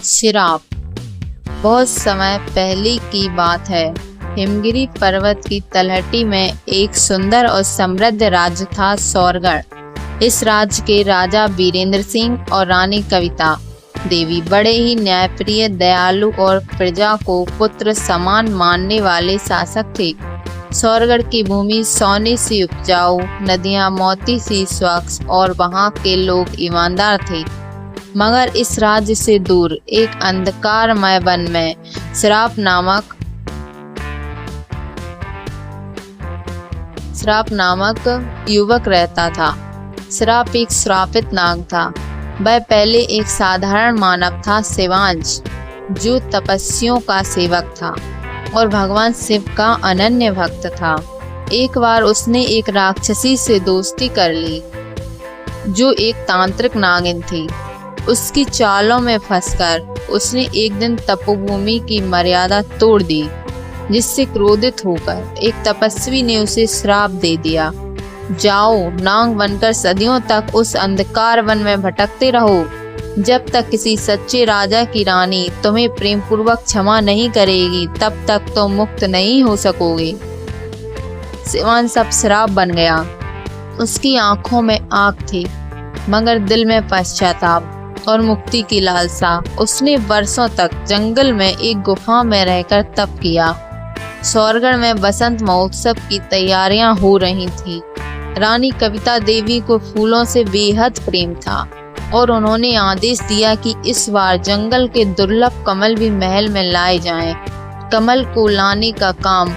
श्राप। बहुत समय पहले की बात है। हिमगिरी पर्वत की तलहटी में एक सुंदर और समृद्ध राज्य था, सौरगढ़। इस राज्य के राजा वीरेंद्र सिंह और रानी कविता देवी बड़े ही न्यायप्रिय, दयालु और प्रजा को पुत्र समान मानने वाले शासक थे। सौरगढ़ की भूमि सोने से उपजाऊ, नदियां मोती सी स्वच्छ और वहां के लोग ईमानदार थे। मगर इस राज्य से दूर एक अंधकारमय वन में श्राप नामक युवक रहता था। श्राप एक श्रापित नाग था। वह पहले एक साधारण मानव था, शिवांश, जो तपस्वियों का सेवक था और भगवान शिव का अनन्य भक्त था। एक बार उसने एक राक्षसी से दोस्ती कर ली, जो एक तांत्रिक नागिन थी। उसकी चालों में फंसकर उसने एक दिन तपोभूमि की मर्यादा तोड़ दी, जिससे क्रोधित होकर एक तपस्वी ने उसे श्राप दे दिया। जाओ, नाग बनकर सदियों तक उस अंधकार वन में भटकते रहो, जब तक किसी सच्चे राजा की रानी तुम्हें प्रेम पूर्वक क्षमा नहीं करेगी, तब तक तुम मुक्त नहीं हो सकोगे। शिवांश अब श्राप बन गया। उसकी आंखों में आग थी, मगर दिल में पश्चाताप और मुक्ति की लालसा। उसने वर्षों तक जंगल में एक गुफा में रहकर तप किया। सौरगढ़ में बसंत महोत्सव की तैयारियां हो रही थी। रानी कविता देवी को फूलों से बेहद प्रेम था और उन्होंने आदेश दिया कि इस बार जंगल के दुर्लभ कमल भी महल में लाए जाएं। कमल को लाने का काम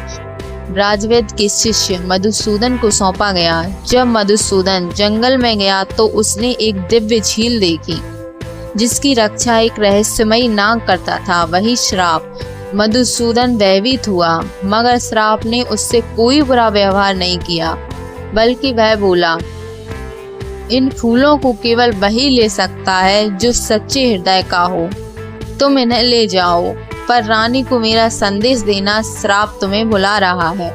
राजवैद्य के शिष्य मधुसूदन को सौंपा गया। जब मधुसूदन जंगल में गया तो उसने एक दिव्य झील देखी, जिसकी रक्षा एक रहस्यमयी नाग करता था। वही श्राप। मधुसूदन भयभीत हुआ, मगर श्राप ने उससे कोई बुरा व्यवहार नहीं किया, बल्कि वह बोला, इन फूलों को केवल वही ले सकता है जो सच्चे हृदय का हो। तुम इन्हें ले जाओ, पर रानी को मेरा संदेश देना, श्राप तुम्हें बुला रहा है।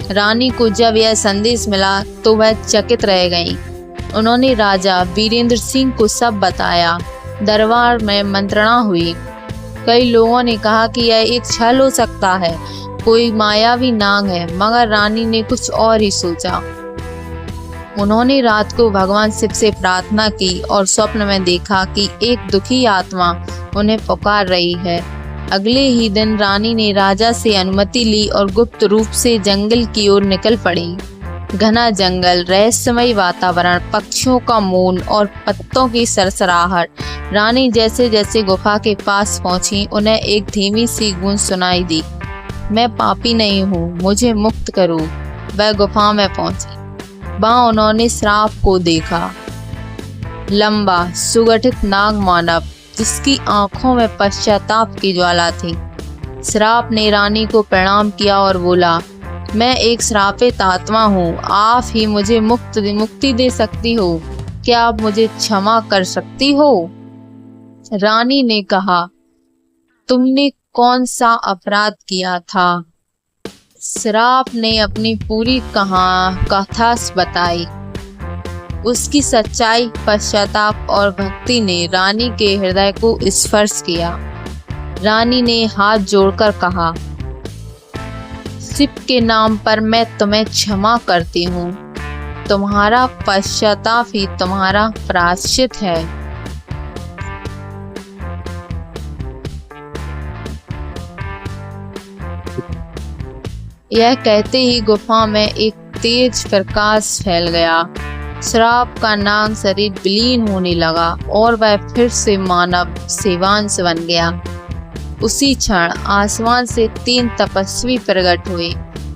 रानी को जब यह संदेश मिला तो वह चकित रह गई। उन्होंने राजा वीरेंद्र सिंह को सब बताया। दरबार में मंत्रणा हुई। कई लोगों ने कहा कि यह एक छल हो सकता है, कोई मायावी नाग है, मगर रानी ने कुछ और ही सोचा। उन्होंने रात को भगवान शिव से प्रार्थना की और स्वप्न में देखा कि एक दुखी आत्मा उन्हें पुकार रही है। अगले ही दिन रानी ने राजा से अनुमति ली और गुप्त रूप से जंगल की ओर निकल पड़ी। घना जंगल, रहस्यमयी वातावरण, पक्षियों का मौन और पत्तों की सरसराहट। रानी जैसे जैसे गुफा के पास पहुंची, उन्हें एक धीमी सी गूंज सुनाई दी, मैं पापी नहीं हूँ, मुझे मुक्त करो। वह गुफा में पहुंची। वहां उन्होंने श्राप को देखा। लंबा सुगठित नाग मानव, जिसकी आंखों में पश्चाताप की ज्वाला थी। श्राप ने रानी को प्रणाम किया और बोला, मैं एक श्रापित आत्मा हूँ, आप ही मुझे मुक्ति दे सकती हो। क्या आप मुझे क्षमा कर सकती हो? रानी ने कहा, तुमने कौन सा अपराध किया था? श्राप ने अपनी पूरी कथा बताई। उसकी सच्चाई, पश्चाताप और भक्ति ने रानी के हृदय को स्पर्श किया। रानी ने हाथ जोड़कर कहा, शिव के नाम पर मैं तुम्हें क्षमा करती हूँ। तुम्हारा पश्चाताप ही तुम्हारा प्रायश्चित है। यह कहते ही गुफा में एक तेज प्रकाश फैल गया। श्राप का नाग शरीर विलीन होने लगा और वह फिर से मानव शिवांश बन गया। उसी क्षण आसमान से 3 तपस्वी प्रकट हुए।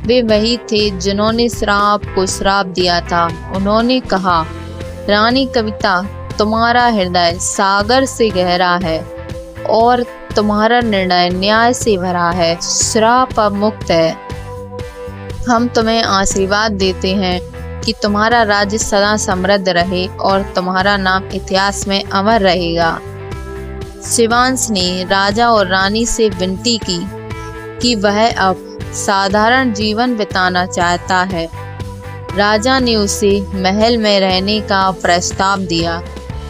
वे वही थे जिन्होंने श्राप को श्राप दिया था। उन्होंने कहा, रानी कविता, तुम्हारा हृदय सागर से गहरा है और तुम्हारा निर्णय न्याय से भरा है। श्राप अब मुक्त है। हम तुम्हें आशीर्वाद देते हैं कि तुम्हारा राज्य सदा समृद्ध रहे और तुम्हारा नाम इतिहास में अमर रहेगा। शिवांश ने राजा और रानी से विनती की कि वह अब साधारण जीवन बिताना चाहता है। राजा ने उसे महल में रहने का प्रस्ताव दिया,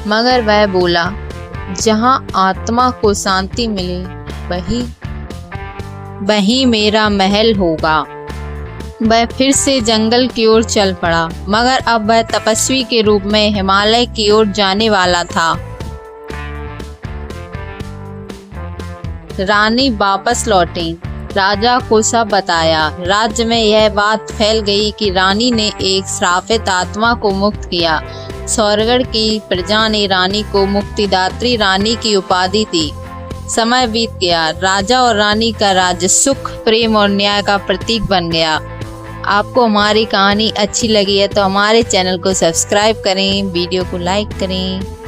मगर वह बोला, जहाँ आत्मा को शांति मिले वही मेरा महल होगा। वह फिर से जंगल की ओर चल पड़ा, मगर अब वह तपस्वी के रूप में हिमालय की ओर जाने वाला था। रानी वापस लौटी। राजा को सब बताया। राज्य में यह बात फैल गई कि रानी ने एक श्रापित आत्मा को मुक्त किया। सौरगढ़ की प्रजा ने रानी को मुक्तिदात्री रानी की उपाधि दी। समय बीत गया। राजा और रानी का राज्य सुख, प्रेम और न्याय का प्रतीक बन गया। आपको हमारी कहानी अच्छी लगी है तो हमारे चैनल को सब्सक्राइब करें, वीडियो को लाइक करें।